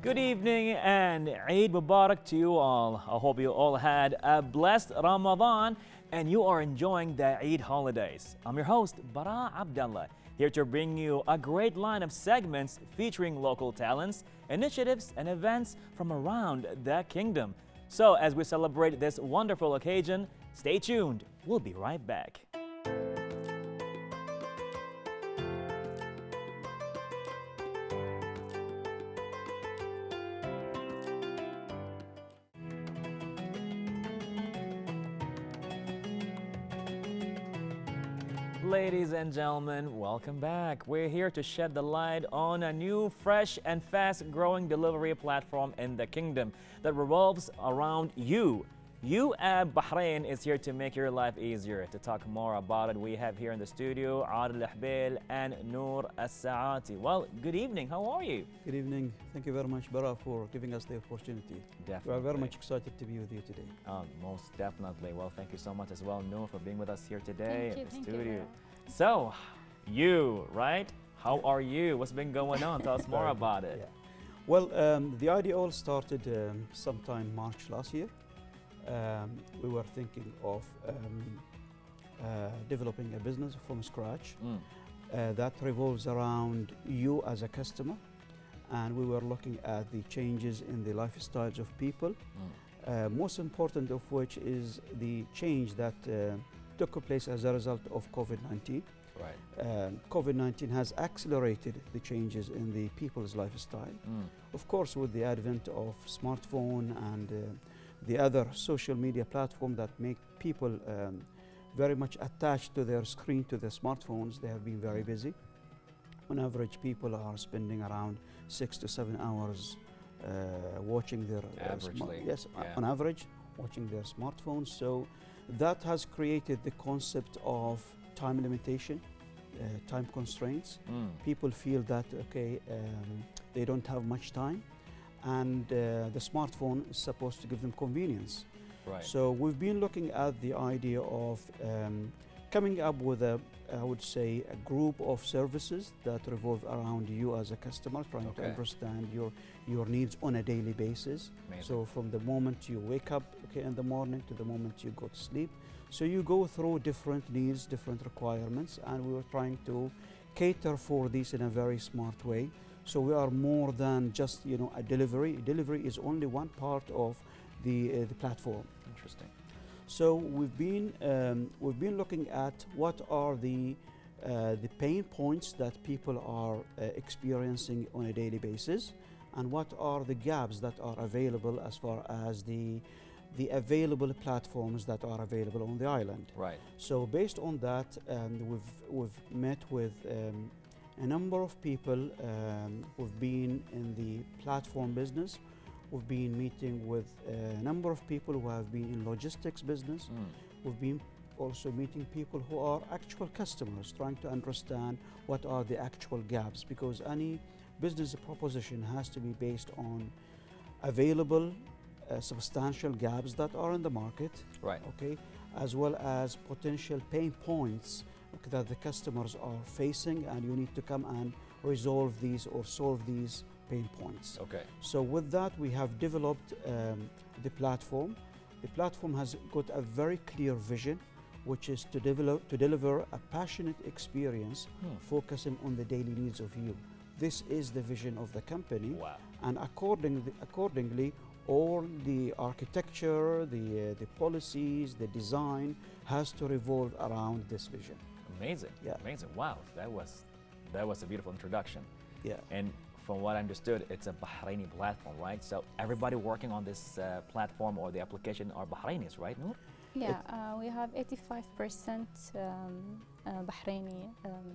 Good evening and Eid Mubarak to you all. I hope you all had a blessed Ramadan and you are enjoying the Eid holidays. I'm your host, Bara Abdallah, here to bring you a great line of segments featuring local talents, initiatives, and events from around the kingdom. So as we celebrate this wonderful occasion, stay tuned. We'll be right back. Ladies and gentlemen, welcome back. We're here to shed the light on a new, fresh, and fast-growing delivery platform in the kingdom that revolves around you. UAB Bahrain is here to make your life easier. To talk more about it, we have here in the studio Adil Al-Hbail and Noor Al-Saati. Well, good evening. How are you? Good evening. Thank you very much, Bara, for giving us the opportunity. Definitely. We are very much excited to be with you today. Most definitely. Well, thank you so much as well, Noor, for being with us here today Thank at the you, studio. So, you, right? How are you? What's been going on? Tell us more about it. Yeah. Well, the idea all started sometime March last year. We were thinking of developing a business from scratch that revolves around you as a customer, and we were looking at the changes in the lifestyles of people, most important of which is the change that took place as a result of COVID-19. Right. COVID-19 has accelerated the changes in the people's lifestyle. Of course, with the advent of smartphone and the other social media platform that make people very much attached to their screen, to their smartphones, they have been very busy. On average, people are spending around 6 to 7 hours watching their on average, watching their smartphones. So that has created the concept of time limitation, time constraints. People feel that, they don't have much time, and the smartphone is supposed to give them convenience. Right. So we've been looking at the idea of coming up with I would say, a group of services that revolve around you as a customer, trying to understand your needs on a daily basis. Amazing. So from the moment you wake up in the morning to the moment you go to sleep. So you go through different needs, different requirements, and we were trying to cater for these in a very smart way. So we are more than just a delivery. Delivery is only one part of the platform. Interesting. So we've been looking at what are the pain points that people are experiencing on a daily basis, and what are the gaps that are available as far as the available platforms that are available on the island. Right. So based on that, we've met with a number of people who've been in the platform business. We've been meeting with a number of people who have been in logistics business. We've been also meeting people who are actual customers, trying to understand what are the actual gaps, because any business proposition has to be based on available substantial gaps that are in the market, Right. as well as potential pain points that the customers are facing, and you need to come and resolve these or solve these pain points. Okay. So with that, we have developed the platform. The platform has got a very clear vision, which is to deliver a passionate experience focusing on the daily needs of you. This is the vision of the company. Wow. And accordingly, all the architecture, the policies, the design has to revolve around this vision. Amazing. Yeah. Amazing. Wow. That was a beautiful introduction. Yeah. And from what I understood, it's a Bahraini platform, right? So everybody working on this platform or the application are Bahrainis, right, Noor? Yeah, we have 85% Bahraini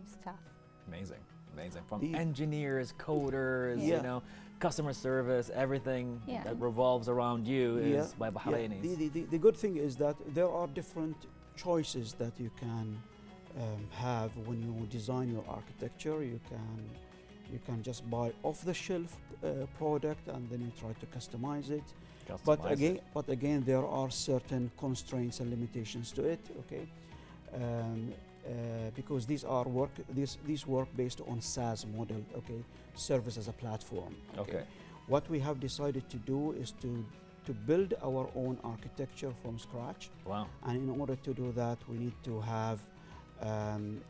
staff. Amazing. Amazing. From engineers, coders, customer service, everything that revolves around you is by Bahrainis. The good thing is that there are different choices that you can have when you design your architecture. You can just buy off-the-shelf product and then you try to customize it. But again, there are certain constraints and limitations to it. Because these work based on SaaS model. Service as a platform. what we have decided to do is to build our own architecture from scratch. Wow. And in order to do that, we need to have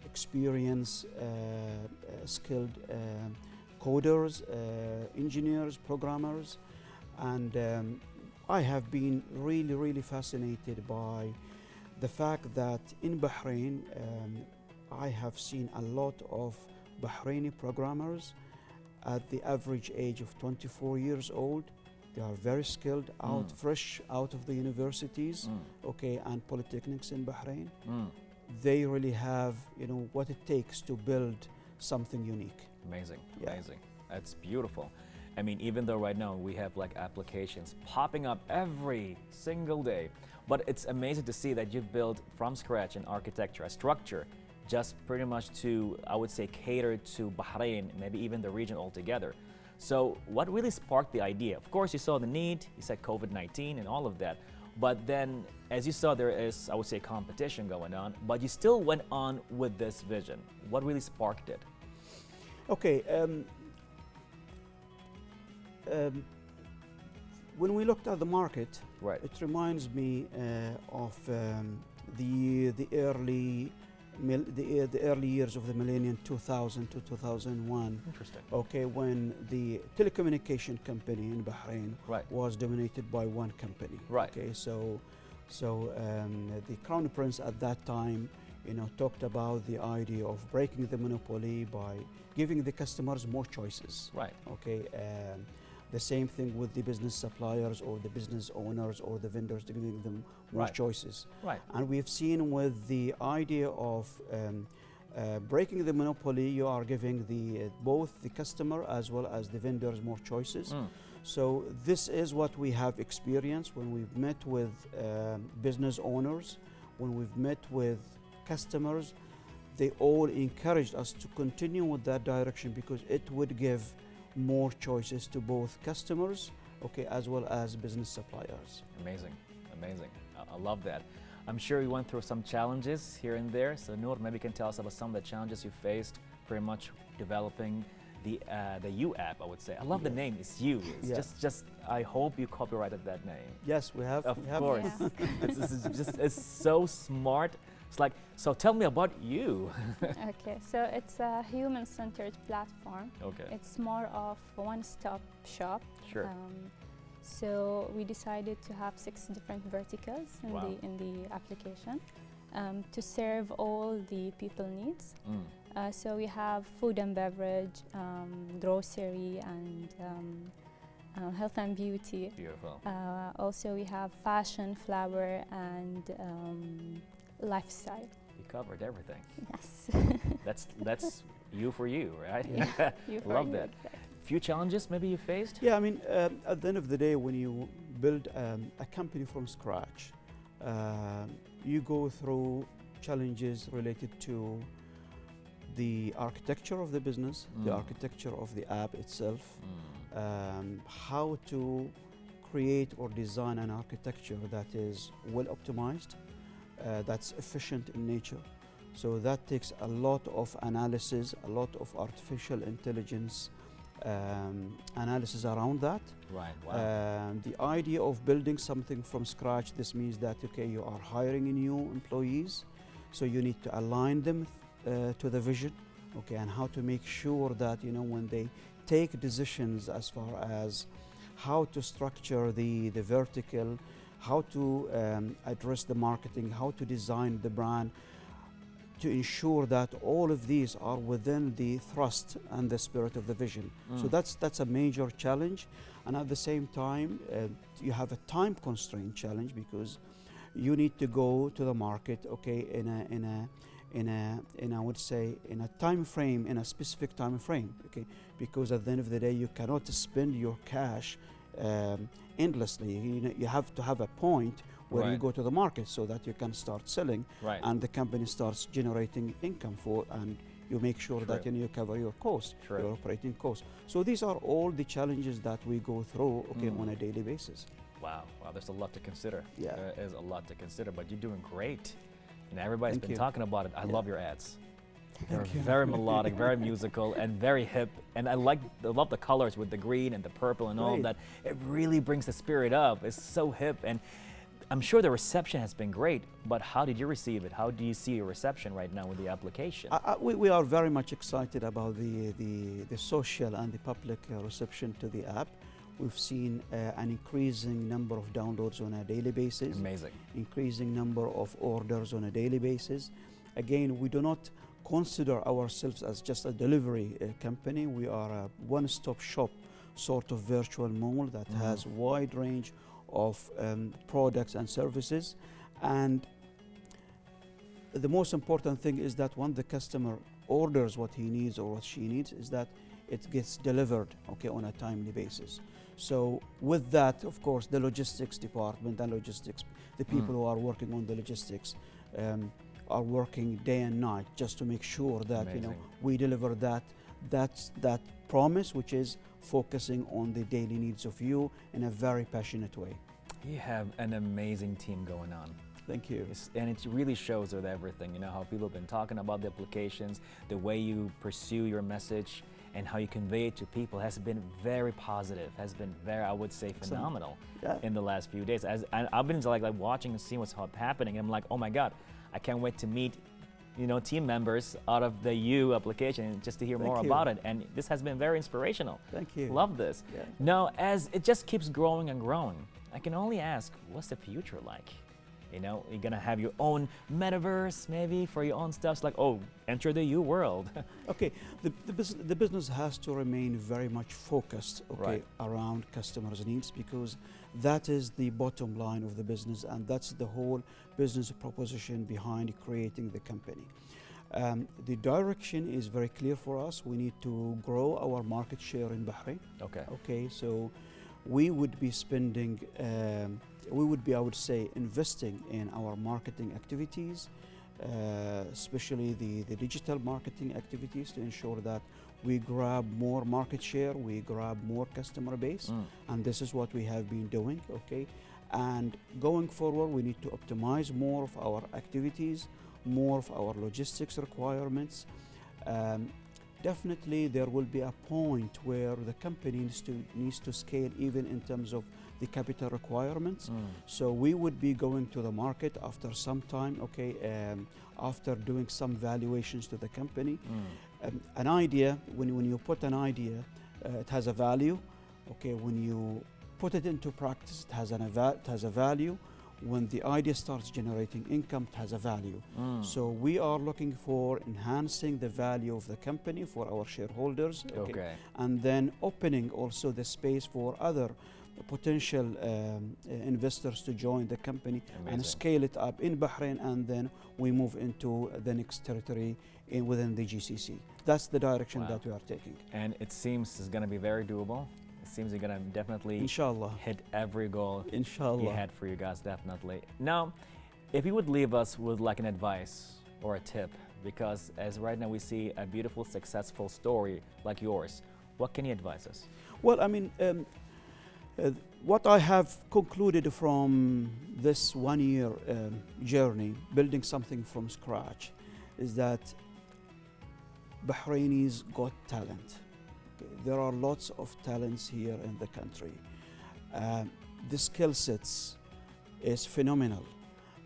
experienced, skilled coders, engineers, programmers. And I have been really, really fascinated by the fact that in Bahrain, I have seen a lot of Bahraini programmers at the average age of 24 years old. They are very skilled, fresh out of the universities, okay, and polytechnics in Bahrain. They really have, what it takes to build something unique. Amazing, Yeah. amazing. That's beautiful. I mean, even though right now we have like applications popping up every single day, but it's amazing to see that you've built from scratch an architecture, a structure, just pretty much to, I would say, cater to Bahrain, maybe even the region altogether. So what really sparked the idea? Of course, you saw the need, you said COVID-19 and all of that, but then as you saw, there is, I would say, competition going on, but you still went on with this vision. What really sparked it? Okay, when we looked at the market, Right. it reminds me of the early years of the millennium, 2000 to 2001. Interesting. Okay, when the telecommunication company in Bahrain Right. was dominated by one company. Right. Okay, so the Crown Prince at that time, talked about the idea of breaking the monopoly by giving the customers more choices. Right. Okay, the same thing with the business suppliers or the business owners or the vendors, giving them more Right. choices. Right. And we've seen with the idea of breaking the monopoly, you are giving both the customer as well as the vendors more choices. So this is what we have experienced when we've met with business owners, when we've met with customers. They all encouraged us to continue with that direction because it would give more choices to both customers, okay, as well as business suppliers. Amazing, amazing. I love that. I'm sure you went through some challenges here and there. So Noor, maybe you can tell us about some of the challenges you faced pretty much developing the You app, I would say. I love the name, it's You. It's just I hope you copyrighted that name. Yes, we have. Of we have. course. It's so smart. It's like, so tell me about you. Okay, so it's a human-centered platform. Okay. It's more of a one-stop shop. Sure. So we decided to have 6 different verticals in Wow. the application to serve all the people needs. So we have food and beverage, grocery, and health and beauty. Beautiful. Also, we have fashion, flower, and lifestyle. You covered everything. Yes. That's you for you, right? You Love heard that. me. Few challenges maybe you faced? Yeah, I mean, at the end of the day, when you build a company from scratch, you go through challenges related to the architecture of the business, the architecture of the app itself, how to create or design an architecture that is well optimized, that's efficient in nature. So that takes a lot of analysis, a lot of artificial intelligence analysis around that. Right, wow. The idea of building something from scratch, this means that, okay, you are hiring new employees, so you need to align them to the vision, okay, and how to make sure that, when they take decisions as far as how to structure the vertical, how to address the marketing, how to design the brand, to ensure that all of these are within the thrust and the spirit of the vision. So that's a major challenge, and at the same time you have a time constraint challenge because you need to go to the market, okay, in I would say in a time frame, in a specific time frame, okay, because at the end of the day you cannot spend your cash endlessly. You have to have a point where you go to the market so that you can start selling, and the company starts generating income for, and you make sure that you cover your costs, your operating costs. So these are all the challenges that we go through, okay, on a daily basis. Wow, there's a lot to consider. Yeah. There is a lot to consider, but you're doing great. And everybody's Thank been you. talking about it. I love your ads. They're Thank you. very melodic, very musical, and very hip. And I love the colors with the green and the purple and all of Great. that. It really brings the spirit up. It's so hip, and I'm sure the reception has been great. But how did you receive it? How do you see your reception right now with the application? We are very much excited about the social and the public reception to the app. We've seen an increasing number of downloads on a daily basis. Amazing. Increasing number of orders on a daily basis. Again, we do not consider ourselves as just a delivery company. We are a one-stop shop sort of virtual mall that has wide range of products and services. And the most important thing is that when the customer orders what he needs or what she needs, is that it gets delivered, okay, on a timely basis. So with that, of course, the logistics department and the people who are working on the logistics are working day and night just to make sure that we deliver that promise, which is focusing on the daily needs of you in a very passionate way. You have an amazing team going on. Thank you. And it really shows with everything, how people have been talking about the applications, the way you pursue your message, and how you convey it to people has been very positive, has been very, I would say, phenomenal in the last few days. I've been like watching and seeing what's happening. I'm like, oh my God, I can't wait to meet team members out of the You application just to hear more about it. And this has been very inspirational. Thank you. Love this. Yeah. Now, as it just keeps growing and growing, I can only ask, what's the future like? You're gonna have your own metaverse maybe for your own stuff. It's like, oh, enter the You world. Okay, the business has to remain very much focused, around customers' needs, because that is the bottom line of the business, and that's the whole business proposition behind creating the company. The direction is very clear for us. We need to grow our market share in Bahrain. Okay, so we would be spending, I would say, investing in our marketing activities, especially the digital marketing activities, to ensure that we grab more market share, we grab more customer base, and this is what we have been doing, okay? And going forward, we need to optimize more of our activities, more of our logistics requirements. Definitely there will be a point where the company needs to scale even in terms of the capital requirements. So we would be going to the market after some time, okay, after doing some valuations to the company. An idea, when you put an idea, it has a value. Okay, when you put it into practice, it has a value. When the idea starts generating income, it has a value. So we are looking for enhancing the value of the company for our shareholders, and then opening also the space for other potential investors to join the company and scale it up in Bahrain, and then we move into the next territory within the GCC. That's the direction that we are taking. And it seems it's going to be very doable. It seems you're going to definitely Inshallah. hit every goal Inshallah. you had for you guys, definitely. Now, if you would leave us with like an advice or a tip, because as right now we see a beautiful, successful story like yours, what can you advise us? Well, I mean, what I have concluded from this 1 year journey, building something from scratch, is that Bahrainis got talent. There are lots of talents here in the country. The skill sets is phenomenal.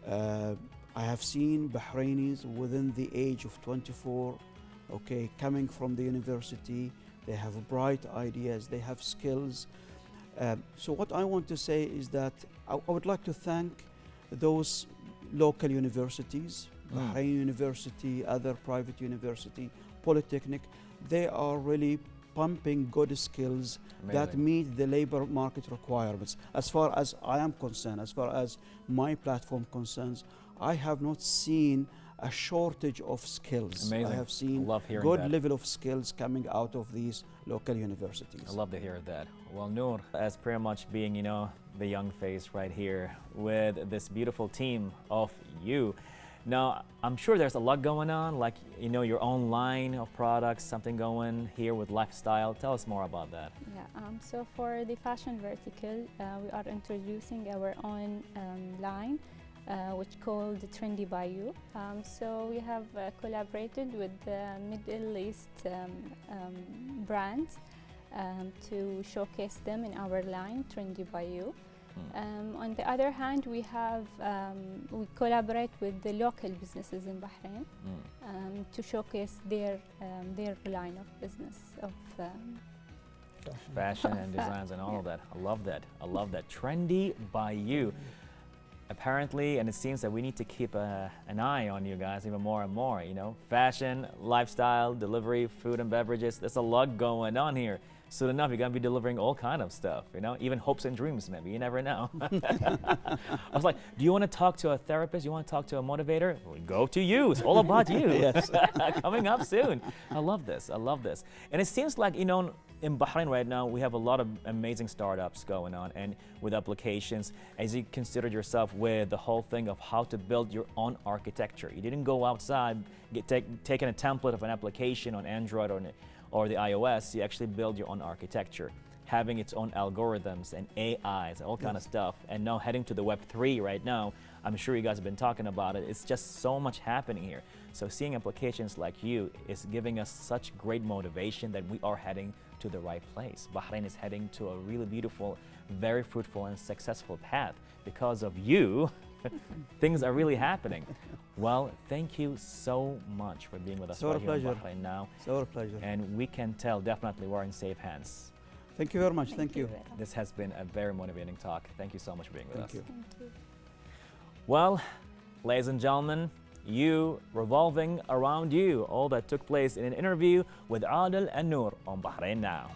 I have seen Bahrainis within the age of 24, okay, coming from the university. They have bright ideas, they have skills. So what I want to say is that I would like to thank those local universities, Bahrain University, other private university, Polytechnic. They are really pumping good skills that meet the labor market requirements. As far as I am concerned, as far as my platform concerns, I have not seen a shortage of skills. Amazing. I have seen good level of skills coming out of these local universities. I love to hear that. Well, Noor, as pretty much being, the young face right here with this beautiful team of You. Now, I'm sure there's a lot going on, like, your own line of products, something going here with lifestyle. Tell us more about that. Yeah, so for the fashion vertical, we are introducing our own line which called Trendy by You. So we have collaborated with the Middle East brands to showcase them in our line, Trendy by You. On the other hand, we collaborate with the local businesses in Bahrain to showcase their line of business of fashion and designs and all of that. I love that. I love that. Trendy by You. Apparently, and it seems that we need to keep an eye on you guys even more and more. You know, fashion, lifestyle, delivery, food and beverages. There's a lot going on here. Soon enough, you're gonna be delivering all kind of stuff. You know, even hopes and dreams. Maybe you never know. I was like, do you want to talk to a therapist? You want to talk to a motivator? Well, go to you. It's all about you. Yes. Coming up soon. I love this. I love this. And it seems like, you know, in Bahrain right now, we have a lot of amazing startups going on, and with applications, as you considered yourself with the whole thing of how to build your own architecture. You didn't go outside, taking a template of an application on Android or the iOS. You actually build your own architecture, having its own algorithms and AIs, all kind of stuff. And now heading to the Web3 right now, I'm sure you guys have been talking about it. It's just so much happening here. So seeing applications like you is giving us such great motivation that we are heading to the right place. Bahrain is heading to a really beautiful, very fruitful and successful path. Because of you, things are really happening. Well, thank you so much for being with us right here in Bahrain Now. It's our pleasure. And we can tell definitely we're in safe hands. Thank you very much. Thank you. This has been a very motivating talk. Thank you so much for being with us. Thank you. Thank you. Well, ladies and gentlemen, you revolving around you, all that took place in an interview with Adel and Noor on Bahrain Now.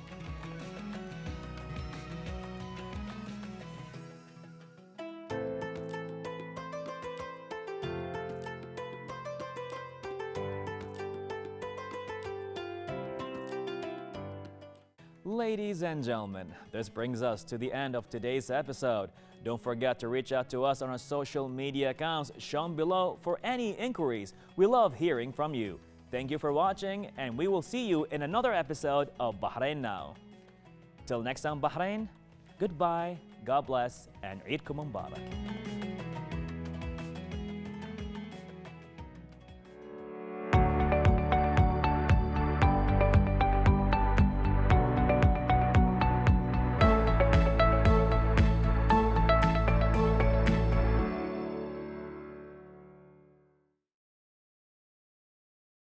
Ladies and gentlemen, this brings us to the end of today's episode. Don't forget to reach out to us on our social media accounts shown below for any inquiries. We love hearing from you. Thank you for watching, and we will see you in another episode of Bahrain Now. Till next time, Bahrain, goodbye, God bless, and Eid Mubarak.